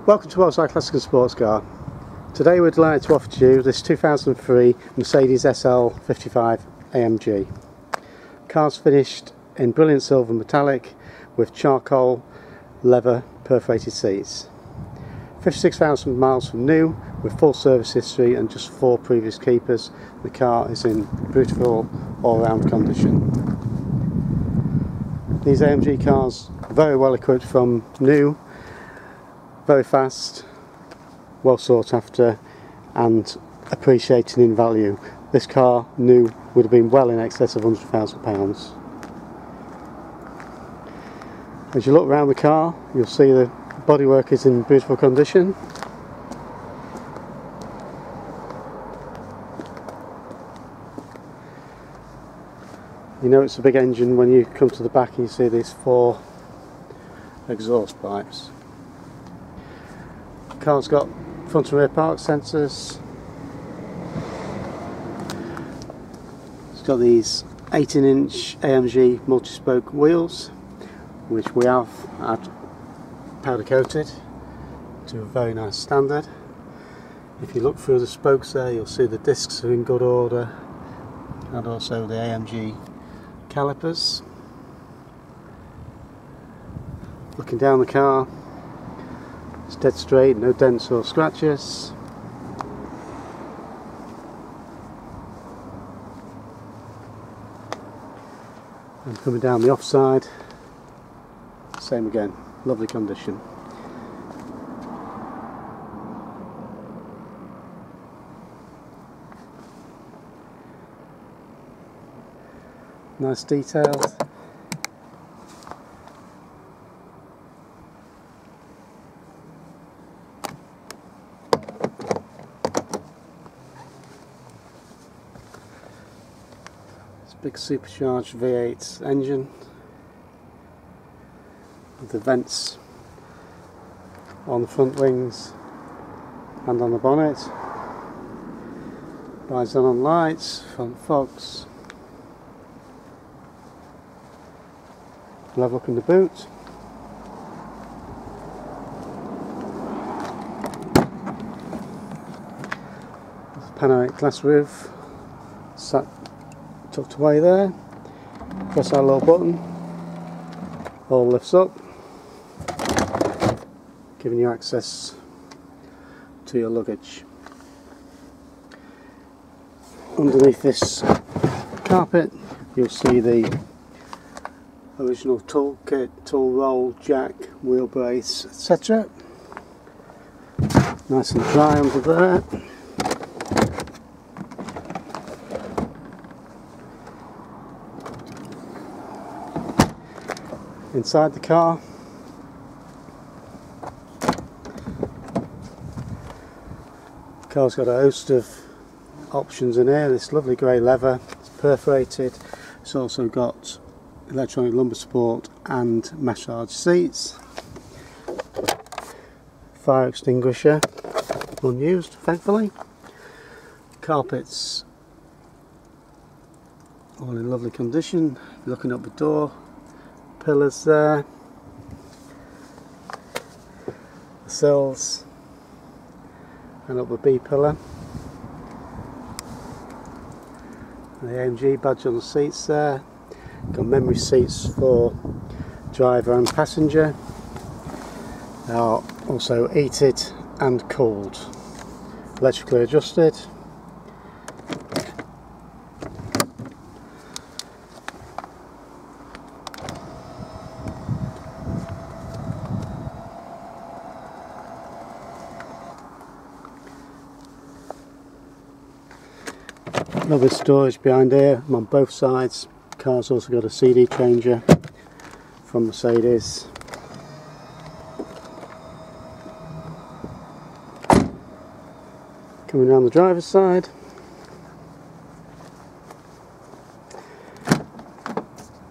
Welcome to BOSE Classic and Sports Car. Today we're delighted to offer to you this 2003 Mercedes SL55 AMG. Car's finished in brilliant silver metallic with charcoal leather perforated seats. 56,000 miles from new with full service history and just 4 previous keepers. The car is in beautiful all-round condition. These AMG cars are very well equipped from new, very fast, well sought after and appreciating in value. This car new would have been well in excess of £100,000. As you look around the car, you'll see the bodywork is in beautiful condition. You know it's a big engine when you come to the back and you see these 4 exhaust pipes. The car's got front and rear park sensors. It's got these 18-inch AMG multi-spoke wheels, which we have had powder coated to a very nice standard. If you look through the spokes there, you'll see the discs are in good order, and also the AMG calipers. Looking down the car, it's dead straight, no dents or scratches. And coming down the offside, same again, lovely condition. Nice details. Big supercharged V8 engine with the vents on the front wings and on the bonnet. Bi-xenon lights, front fogs. We'll have a look in the boot. There's a panoramic glass roof. Tucked away there. Press our little button, all lifts up, giving you access to your luggage. Underneath this carpet you'll see the original tool kit, tool roll, jack, wheel brace, etc. Nice and dry under there. Inside the car, the car's got a host of options in here. This lovely grey leather, it's perforated. It's also got electronic lumbar support and massage seats. Fire extinguisher, unused thankfully. Carpets all in lovely condition. Looking up the door, pillars there, the sills, and up the B pillar. The AMG badge on the seats there. Got memory seats for driver and passenger. They are also heated and cooled, electrically adjusted. Lovely storage behind here on both sides. The car's also got a CD changer from Mercedes. Coming down the driver's side,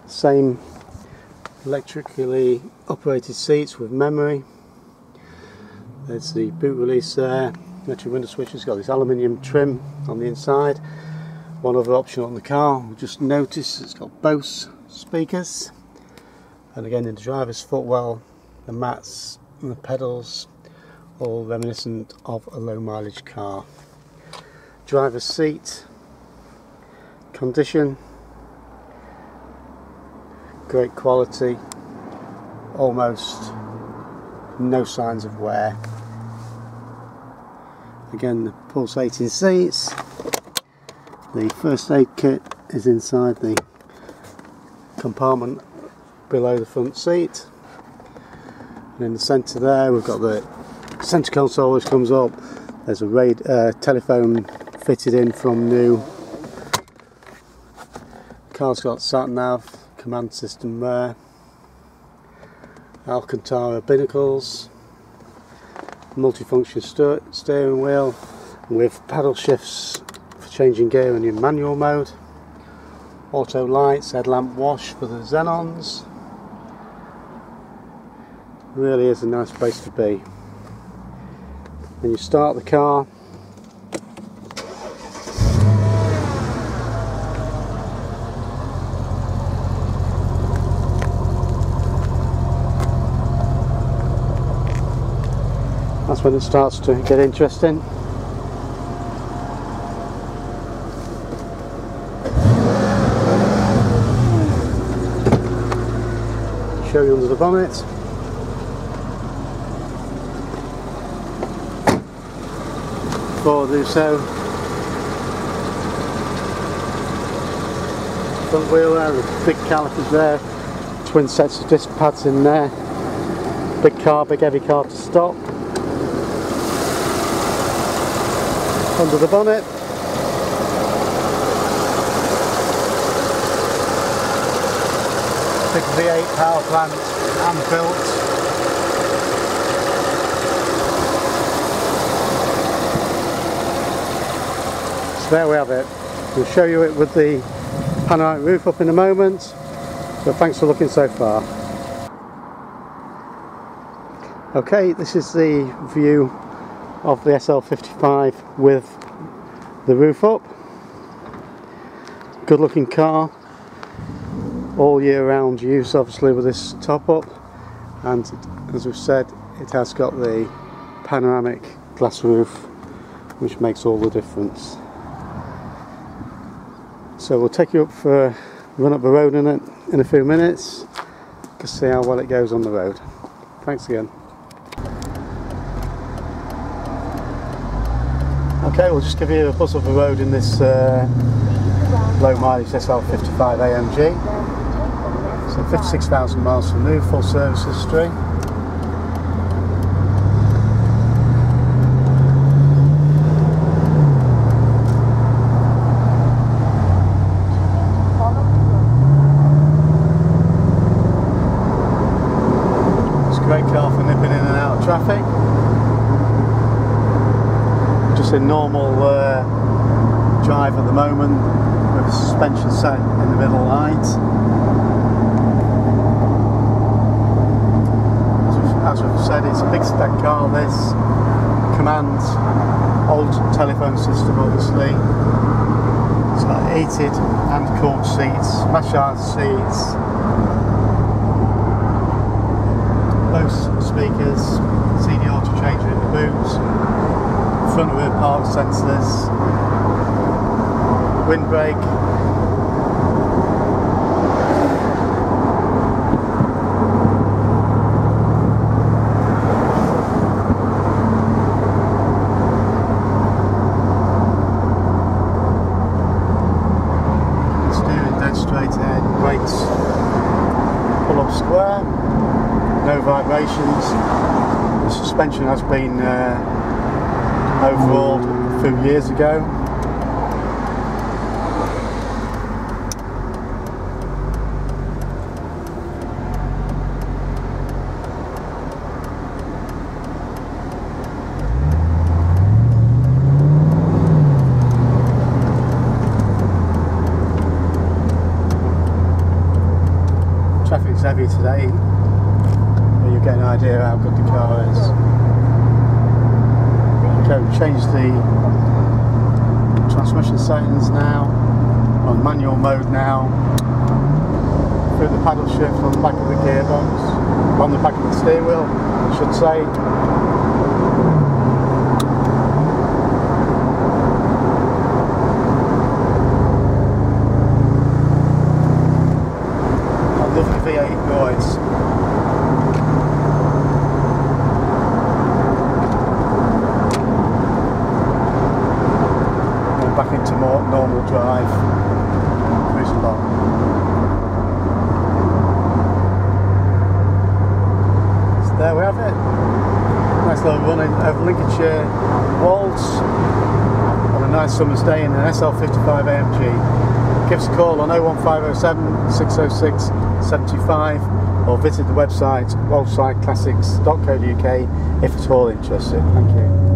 same electrically operated seats with memory. There's the boot release there. Electric window switch has got this aluminium trim on the inside. One other option on the car, we'll just notice it's got BOSE speakers, and again in the driver's footwell, the mats and the pedals all reminiscent of a low mileage car. Driver's seat condition, great quality, almost no signs of wear. Again, the pulsating seats. The first aid kit is inside the compartment below the front seat, and in the centre there we've got the centre console which comes up. There's a telephone fitted in from new. The car's got sat nav, command system there, Alcantara binnacles, multifunction steering wheel with paddle shifts for changing gear and in manual mode, auto lights, headlamp wash for the xenons. Really is a nice place to be. When you start the car, that's when it starts to get interesting. Show you under the bonnet. Before I do so, front wheel there, the big calipers there, twin sets of disc pads in there. Big car, big heavy car to stop. Under the bonnet, big V8 power plant, hand built. So there we have it. We'll show you it with the panoramic roof up in a moment. So thanks for looking so far. Okay, this is the view of the SL55 with the roof up. Good looking car, all year round use obviously with this top up, and as we've said, it has got the panoramic glass roof which makes all the difference. So we'll take you up for a run up the road in it in a few minutes to see how well it goes on the road. Thanks again. Okay, we'll just give you a buzz of the road in this low mileage SL55 AMG. So 56,000 miles from new, full service history. It's a great car for nipping in and out of traffic. Just in normal drive at the moment with the suspension set in the middle height. As we've said, it's a big spec car this. Commands, old telephone system obviously. It's got heated and cooled seats, massage seats, BOSE speakers, CD auto changer in the boot. Front and rear park sensors, windbreak, steering dead straight ahead, brakes pull up square, no vibrations. The suspension has been overhauled a few years ago. Traffic's heavy today, but you get an idea how good the car is. Change the transmission settings now, on manual mode now, through the paddle shift on the back of the gearbox, on the back of the steering wheel I should say. V8 noise. Going back into more normal drive, cruising along. So there we have it. Nice little run over Lincolnshire Wolds on a nice summer's day in an SL55 AMG. Give us a call on 01507 606 725 or visit the website woldssideclassics.co.uk if at all interested. Thank you.